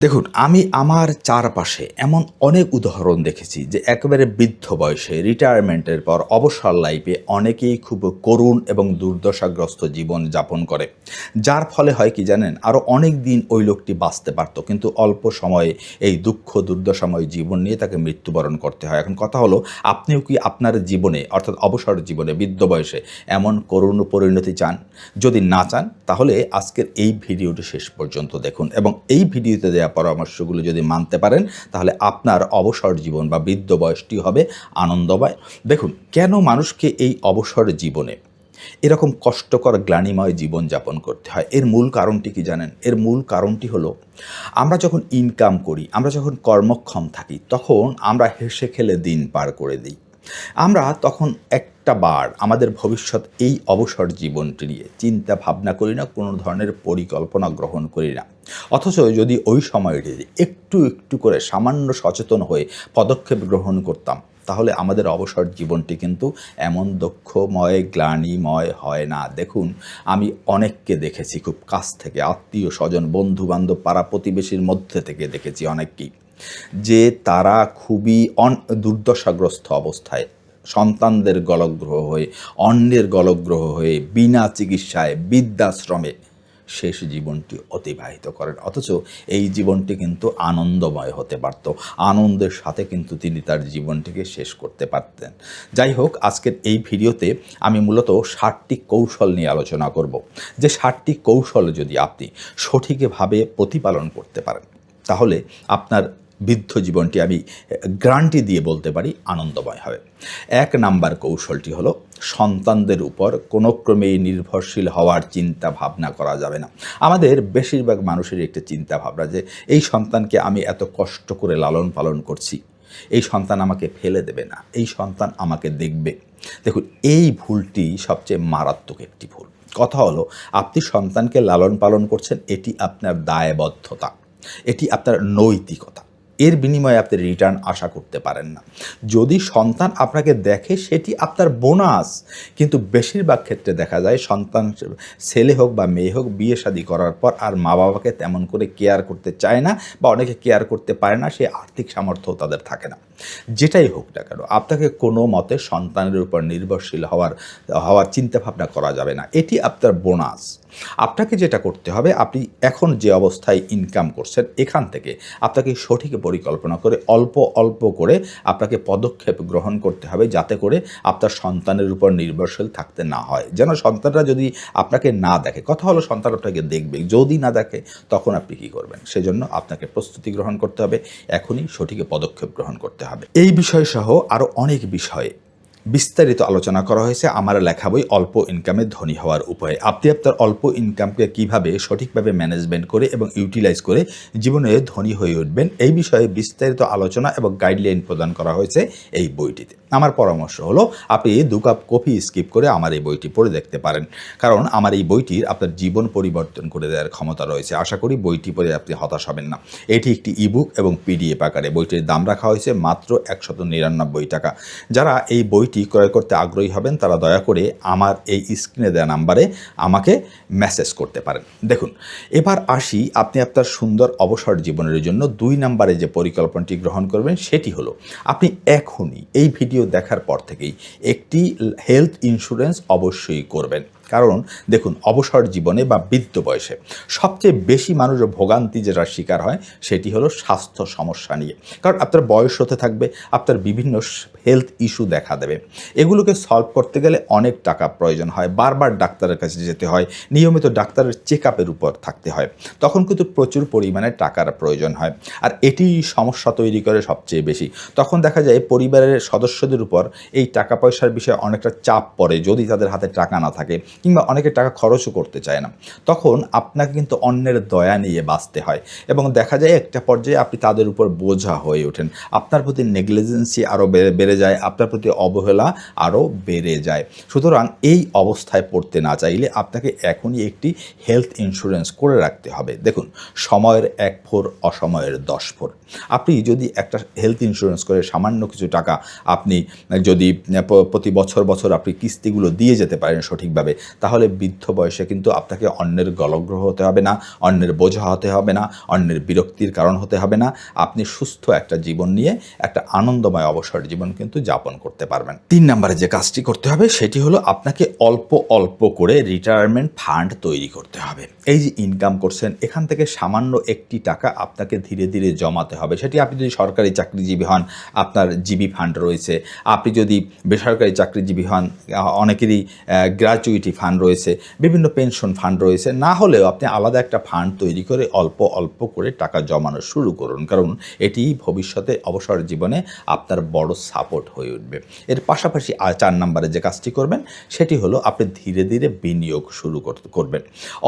দেখুন, আমি আমার চারপাশে এমন অনেক উদাহরণ দেখেছি যে একেবারে বৃদ্ধ বয়সে রিটায়ারমেন্টের পর অবসর লাইফে অনেকেই খুব করুণ এবং দুর্দশাগ্রস্ত জীবন যাপন করে। যার ফলে হয় কি জানেন? আরও অনেক দিন ওই লোকটি বাঁচতে পারত। কিন্তু অল্প সময়ে এই দুঃখ দুর্দশাময় জীবন নিয়ে তাকে মৃত্যুবরণ করতে হয়। এখন কথা হলো, আপনিও কি আপনার জীবনে অর্থাৎ অবসর জীবনে বৃদ্ধ বয়সে এমন করুণ পরিণতি চান? যদি না চান তাহলে আজকের এই ভিডিওটি শেষ পর্যন্ত দেখুন এবং এই ভিডিওতে দেওয়া পরামর্শগুলো যদি মানতে পারেন তাহলে আপনার অবসর জীবন বা বৃদ্ধ বয়সটি হবে আনন্দময়। দেখুন, কেন মানুষকে এই অবসর জীবনে এরকম কষ্টকর গ্লানিময় জীবন যাপন করতে হয়? এর মূল কারণটি কি জানেন? এর মূল কারণটি হলো, আমরা যখন ইনকাম করি, আমরা যখন কর্মক্ষম থাকি, তখন আমরা হেসে খেলে দিন পার করে দিই। আমরা তখন একটা বার আমাদের ভবিষ্যৎ এই অবসর জীবনটি নিয়ে চিন্তা ভাবনা করি না, কোনো ধরনের পরিকল্পনা গ্রহণ করি না। অথচ যদি ওই সময়টি একটু একটু করে সামান্য সচেতন হয়ে পদক্ষেপ গ্রহণ করতাম, তাহলে আমাদের অবসর জীবনটি কিন্তু এমন দুঃখময় গ্লানিময় হয় না। দেখুন, আমি অনেককে দেখেছি খুব কাছ থেকে, আত্মীয় স্বজন বন্ধু বান্ধব পাড়া প্রতিবেশীর মধ্যে থেকে দেখেছি অনেককেই, যে তারা খুবই দুর্দশাগ্রস্ত অবস্থায় সন্তানদের গলগ্রহ হয়ে, অন্যের গলগ্রহ হয়ে, বিনা চিকিৎসায় বৃদ্ধাশ্রমে শেষ জীবনটি অতিবাহিত করেন। অথচ এই জীবনটি কিন্তু আনন্দময় হতে পারত, আনন্দের সাথে কিন্তু তিনি তার জীবনটিকে শেষ করতে পারতেন। যাই হোক, আজকের এই ভিডিওতে আমি মূলত 7টি কৌশল নিয়ে আলোচনা করব, যে 7টি কৌশল যদি আপনি সঠিকভাবে প্রতিপালন করতে পারেন তাহলে আপনার বৃদ্ধ জীবনটি, আমি গ্যারান্টি দিয়ে বলতে পারি, আনন্দময় হবে। 1 নাম্বার কৌশলটি হলো, সন্তানদের উপর কোনো ক্রমেই নির্ভরশীল হওয়ার চিন্তা ভাবনা করা যাবে না। আমাদের বেশিরভাগ মানুষেরই একটা চিন্তা ভাবনা যে এই সন্তানকে আমি এত কষ্ট করে লালন পালন করছি, এই সন্তান আমাকে ফেলে দেবে না, এই সন্তান আমাকে দেখবে। দেখুন, এই ভুলটি সবচেয়ে মারাত্মক একটি ভুল। কথা হলো, আপনি সন্তানকে লালন পালন করছেন, এটি আপনার দায়বদ্ধতা, এটি আপনার নৈতিকতা। এর বিনিময়ে আপনি রিটার্ন আশা করতে পারেন না। যদি সন্তান আপনাকে দেখে সেটি আপনার বোনাস, কিন্তু বেশিরভাগ ক্ষেত্রে দেখা যায় সন্তান, ছেলে হোক বা মেয়ে হোক, বিয়ে শাদী করার পর আর মা বাবাকে তেমন করে কেয়ার করতে চায় না, বা অনেকে কেয়ার করতে পারে না, সে আর্থিক সামর্থ্য তাদের থাকে না। যেটাই হোক না কেন, আপনাকে কোনো মতে সন্তানের উপর নির্ভরশীল হওয়ার চিন্তাভাবনা করা যাবে না, এটি আপনার বোনাস। আপনাকে যেটা করতে হবে, আপনি এখন যে অবস্থায় ইনকাম করছেন এখান থেকে আপনাকে সঠিক পরিকল্পনা করে অল্প অল্প করে আপনাকে পদক্ষেপ গ্রহণ করতে হবে, যাতে করে আপনার সন্তানের উপর নির্ভরশীল থাকতে না হয়। যেন সন্তানরা যদি আপনাকে না দেখে, কথা হলো সন্তান আপনাকে দেখবে, যদি না দেখে তখন আপনি কী করবেন? সেজন্য আপনাকে প্রস্তুতি গ্রহণ করতে হবে, এখনই সঠিক পদক্ষেপ গ্রহণ করতে হবে। এই বিষয় সহ আরও অনেক বিষয়ে বিস্তারিত আলোচনা করা হয়েছে আমার লেখা বই অল্প ইনকামে ধনী হওয়ার উপায়। আপনি আপনার অল্প ইনকামকে কীভাবে সঠিকভাবে ম্যানেজমেন্ট করে এবং ইউটিলাইজ করে জীবনে ধনী হয়ে উঠবেন, এই বিষয়ে বিস্তারিত আলোচনা এবং গাইডলাইন প্রদান করা হয়েছে এই বইটিতে। আমার পরামর্শ হলো, আপনি 2 কাপ কফি স্কিপ করে আমার এই বইটি পড়ে দেখতে পারেন, কারণ আমার এই বইটির আপনার জীবন পরিবর্তন করে দেওয়ার ক্ষমতা রয়েছে। আশা করি বইটি পড়ে আপনি হতাশ হবেন না। এটি একটি ইবুক এবং পিডিএফ আকারে। বইটির দাম রাখা হয়েছে মাত্র 199 টাকা। যারা এই বইটি ক্রয় করতে আগ্রহী হবেন তারা দয়া করে আমার এই স্ক্রিনে দেওয়া নাম্বারে আমাকে মেসেজ করতে পারেন। দেখুন, এবার আসি, আপনি আপনার সুন্দর অবসর জীবনের জন্য 2 নাম্বারে যে পরিকল্পনাটি গ্রহণ করবেন সেটি হলো, আপনি এখনই এই ভিডিও দেখার পর থেকেই একটি হেলথ ইন্স্যুরেন্স অবশ্যই করবেন। কারণ দেখুন, অবসর জীবনে বা বৃদ্ধ বয়সে সবচেয়ে বেশি মানুষ ভোগান্তি যেটা শিকার হয় সেটি হলো স্বাস্থ্য সমস্যা নিয়ে। কারণ আপনার বয়স হতে থাকবে, আপনার বিভিন্ন হেলথ ইস্যু দেখা দেবে। এগুলোকে সলভ করতে গেলে অনেক টাকা প্রয়োজন হয়, বারবার ডাক্তারের কাছে যেতে হয়, নিয়মিত ডাক্তারের চেক আপের উপর থাকতে হয়, তখন কিন্তু প্রচুর পরিমাণে টাকার প্রয়োজন হয়। আর এটি সমস্যা তৈরি করে সবচেয়ে বেশি। তখন দেখা যায় পরিবারের সদস্যদের উপর এই টাকা পয়সার বিষয়ে অনেকটা চাপ পড়ে, যদি তাদের হাতে টাকা না থাকে, কিংবা অনেকে টাকা খরচও করতে চায় না। তখন আপনাকে কিন্তু অন্যের দয়া নিয়ে বাঁচতে হয় এবং দেখা যায় একটা পর্যায়ে আপনি তাদের উপর বোঝা হয়ে ওঠেন, আপনার প্রতি নেগলিজেন্সি আরও বেড়ে যায়, আপনার প্রতি অবহেলা আরও বেড়ে যায়। সুতরাং এই অবস্থায় পড়তে না চাইলে আপনাকে এখনই একটি হেলথ ইন্স্যুরেন্স করে রাখতে হবে। দেখুন, সময়ের 1 ভোর, অসময়ের 10 ভোর। আপনি যদি একটা হেলথ ইন্স্যুরেন্স করে সামান্য কিছু টাকা আপনি যদি প্রতি বছর বছর আপনি কিস্তিগুলো দিয়ে যেতে পারেন সঠিকভাবে, তাহলে বৃদ্ধ বয়সে কিন্তু আপনাকে অন্যের গলগ্রহ হতে হবে না, অন্যের বোঝা হতে হবে না, অন্যের বিরক্তির কারণ হতে হবে না। আপনি সুস্থ একটা জীবন নিয়ে একটা আনন্দময় অবসর জীবন কিন্তু যাপন করতে পারবেন। 3 নম্বরে যে কাজটি করতে হবে সেটি হলো আপনাকে অল্প অল্প করে রিটায়ারমেন্ট ফান্ড তৈরি করতে হবে। এই যে ইনকাম করছেন এখান থেকে সামান্য একটি টাকা আপনাকে ধীরে ধীরে জমাতে হবে। সেটি আপনি যদি সরকারি চাকরিজীবী হন, আপনার জিবি ফান্ড রয়েছে। আপনি যদি বেসরকারি চাকরিজীবী হন, অনেকেরই গ্র্যাচুইটি ফান্ড রয়েছে, বিভিন্ন পেনশন ফান্ড রয়েছে। না হলেও আপনি আলাদা একটা ফান্ড তৈরি করে অল্প অল্প করে টাকা জমানো শুরু করুন, কারণ এটি ভবিষ্যতে অবসর জীবনে আপনার বড় সাপোর্ট হয়ে উঠবে। এর পাশাপাশি 4 নম্বরে যে কাজটি করবেন সেটি হলো আপনি ধীরে ধীরে বিনিয়োগ শুরু করবেন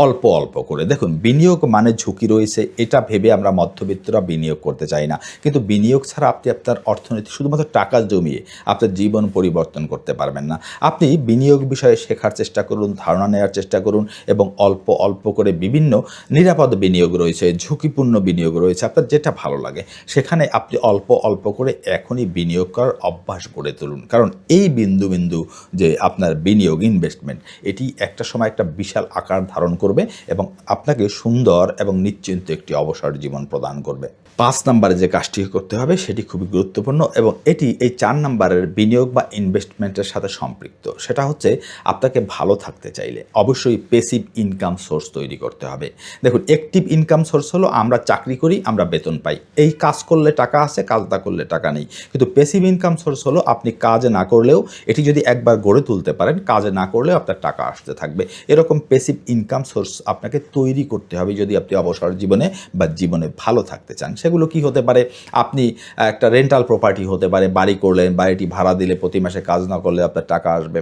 অল্প অল্প করে। দেখুন, বিনিয়োগ মানে ঝুঁকি রয়েছে, এটা ভেবে আমরা মধ্যবিত্তরা বিনিয়োগ করতে চাই না, কিন্তু বিনিয়োগ ছাড়া আপনি আপনার অর্থনীতি শুধুমাত্র টাকা জমিয়ে আপনার জীবন পরিবর্তন করতে পারবেন না। আপনি বিনিয়োগ বিষয়ে শেখার চেষ্টা করুন, ধারণা নেওয়ার চেষ্টা করুন এবং অল্প অল্প করে বিভিন্ন নিরাপদ বিনিয়োগ রয়েছে, ঝুঁকিপূর্ণ বিনিয়োগ রয়েছে, আপনার যেটা ভালো লাগে সেখানে আপনি অল্প অল্প করে এখনই বিনিয়োগ করার অভ্যাস গড়ে তুলুন। কারণ এই বিন্দু বিন্দু যে আপনার বিনিয়োগ ইনভেস্টমেন্ট, এটি একটা সময় একটা বিশাল আকার ধারণ করবে এবং আপনাকে সুন্দর এবং নিশ্চিন্ত একটি অবসর জীবন প্রদান করবে। 5 নম্বরে যে কাজটি করতে হবে সেটি খুবই গুরুত্বপূর্ণ এবং এটি এই 4 নম্বরের বিনিয়োগ বা ইনভেস্টমেন্টের সাথে সম্পৃক্ত। সেটা হচ্ছে আপনাকে ভালো থাকতে চাইলে অবশ্যই প্যাসিভ ইনকাম সোর্স তৈরি করতে হবে। দেখুন, অ্যাক্টিভ ইনকাম সোর্স হলো আমরা চাকরি করি, আমরা বেতন পাই, এই কাজ করলে টাকা আসে, কাজ না করলে টাকা নেই। কিন্তু প্যাসিভ ইনকাম সোর্স হলো আপনি কাজ না করলেও এটি যদি একবার গড়ে তুলতে পারেন, কাজ না করলেও আপনার টাকা আসতে থাকবে। এরকম প্যাসিভ ইনকাম সোর্স আপনাকে তৈরি করতে হবে যদি আপনি অবসর জীবনে বা জীবনে ভালো থাকতে চান। সেগুলো কি হতে পারে? আপনি একটা রেন্টাল প্রপার্টি হতে পারে, বাড়ি করলেন, বাড়িটি ভাড়া দিলে প্রতি মাসে কাজ না করলে আপনার টাকা আসবে।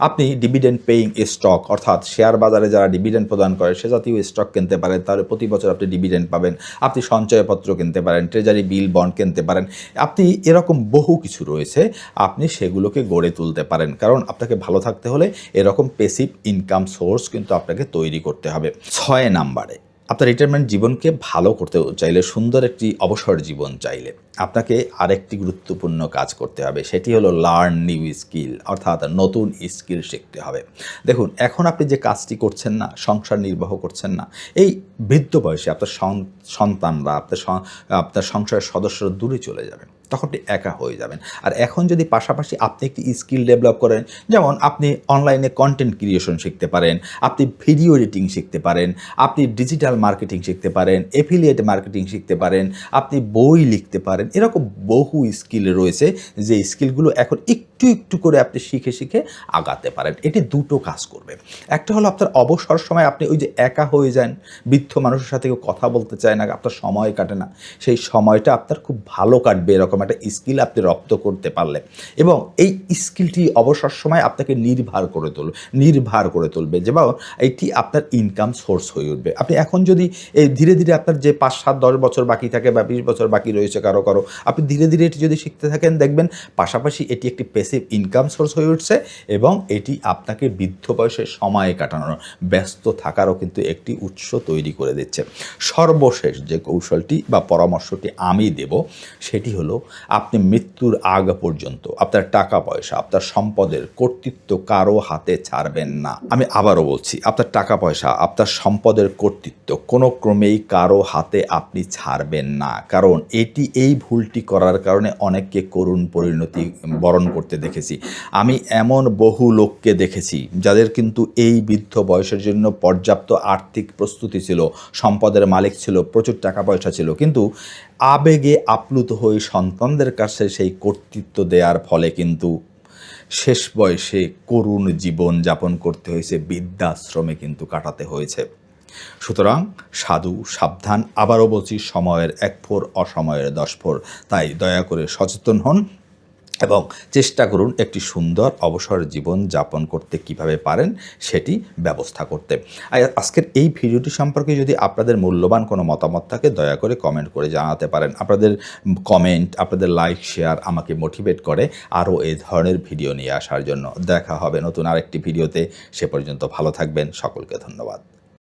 আপনি ডিভিডেন্ড পেইং স্টক, অর্থাৎ শেয়ার বাজারে যারা ডিভিডেন্ড প্রদান করে সে জাতীয় স্টক কিনতে পারেন, তাহলে প্রতি বছর আপনি ডিভিডেন্ড পাবেন। আপনি সঞ্চয়পত্র কিনতে পারেন, ট্রেজারি বিল বন্ড কিনতে পারেন। আপনি এরকম বহু কিছু রয়েছে, আপনি সেগুলোকে গড়ে তুলতে পারেন। কারণ আপনাকে ভালো থাকতে হলে এরকম প্যাসিভ ইনকাম সোর্স কিন্তু আপনাকে তৈরি করতে হবে। 6 নম্বরে আপনার রিটায়ারমেন্ট জীবনকে ভালো করতে চাইলে, সুন্দর একটি অবসর জীবন চাইলে আপনাকে আরেকটি গুরুত্বপূর্ণ কাজ করতে হবে, সেটি হলো লার্ন নিউ স্কিল, অর্থাৎ নতুন স্কিল শিখতে হবে। দেখুন, এখন আপনি যে কাজটি করছেন না, সংসার নির্বাহ করছেন না, এই বৃদ্ধ বয়সে আপনার সন্তানরা, আপনার সংসারের সদস্যরা দূরে চলে যাবেন, তখন আপনি একা হয়ে যাবেন। আর এখন যদি পাশাপাশি আপনি একটি স্কিল ডেভেলপ করেন, যেমন আপনি অনলাইনে কন্টেন্ট ক্রিয়েশন শিখতে পারেন, আপনি ভিডিও এডিটিং শিখতে পারেন, আপনি ডিজিটাল মার্কেটিং শিখতে পারেন, এফিলিয়েট মার্কেটিং শিখতে পারেন, আপনি বই লিখতে পারেন, এরকম বহু স্কিল রয়েছে যে স্কিলগুলো এখন একটু একটু করে আপনি শিখে শিখে আগাতে পারেন। এটি দুটো কাজ করবে। একটা হলো আপনার অবসর সময় আপনি ওই যে একা হয়ে যান, বৃদ্ধ মানুষের সাথে কেউ কথা বলতে চায় না, আপনার সময় কাটে না, সেই সময়টা আপনার খুব ভালো কাটবে এরকম একটা স্কিল আপনি রপ্ত করতে পারলে। এবং এই স্কিলটি অবসর সময় আপনাকে নির্ভর করে তুলবে, যেমন এটি আপনার ইনকাম সোর্স হয়ে উঠবে। আপনি এখন যদি এই ধীরে ধীরে আপনার যে 5, 7, 10 বছর বাকি থাকে বা 20 বছর বাকি রয়েছে কারো আপনি ধীরে ধীরে এটি যদি শিখতে থাকেন, দেখবেন পাশাপাশি এটি একটি প্যাসিভ ইনকাম সোর্স হয়ে উঠছে এবং এটি আপনাকে বৃদ্ধ বয়সে সময় কাটানোর, ব্যস্ত থাকারও কিন্তু একটি উৎস তৈরি করে দিচ্ছে। সর্বশেষ যে কৌশলটি বা পরামর্শটি আমি দেব সেটি হলো, আপনি মৃত্যুর আগ পর্যন্ত আপনার টাকা পয়সা, আপনার সম্পদের কর্তৃত্ব কারো হাতে ছাড়বেন না। আমি আবারও বলছি, আপনার টাকা পয়সা, আপনার সম্পদের কর্তৃত্ব কোনো ক্রমেই কারো হাতে আপনি ছাড়বেন না। কারণ এই ভুলটি করার কারণে অনেককে করুণ পরিণতি বরণ করতে দেখেছি। আমি এমন বহু লোককে দেখেছি যাদের কিন্তু এই বৃদ্ধ বয়সের জন্য পর্যাপ্ত আর্থিক প্রস্তুতি ছিল, সম্পদের মালিক ছিল, প্রচুর টাকা পয়সা ছিল, কিন্তু আবেগে আপ্লুত হয়ে সন্তানদের কাছে সেই কর্তৃত্ব দেওয়ার ফলে কিন্তু শেষ বয়সে করুণ জীবন যাপন করতে হয়েছে, বৃদ্ধাশ্রমে কিন্তু কাটাতে হয়েছে। সুতরাং সাবধান, আবারও বলছি, সময়ের 1 ফোর, অসময়ের 10 ফোর। তাই দয়া করে সচেতন হন এবং চেষ্টা করুন একটি সুন্দর অবসর জীবন যাপন করতে কিভাবে পারেন সেটি ব্যবস্থা করতে। আজকের এই ভিডিওটি সম্পর্কে যদি আপনাদের মূল্যবান কোনো মতামত থাকে, দয়া করে কমেন্ট করে জানাতে পারেন। আপনাদের কমেন্ট, আপনাদের লাইক, শেয়ার আমাকে মোটিভেট করে আরও এই ধরনের ভিডিও নিয়ে আসার জন্য। দেখা হবে নতুন আরেকটি ভিডিওতে। সে পর্যন্ত ভালো থাকবেন। সকলকে ধন্যবাদ।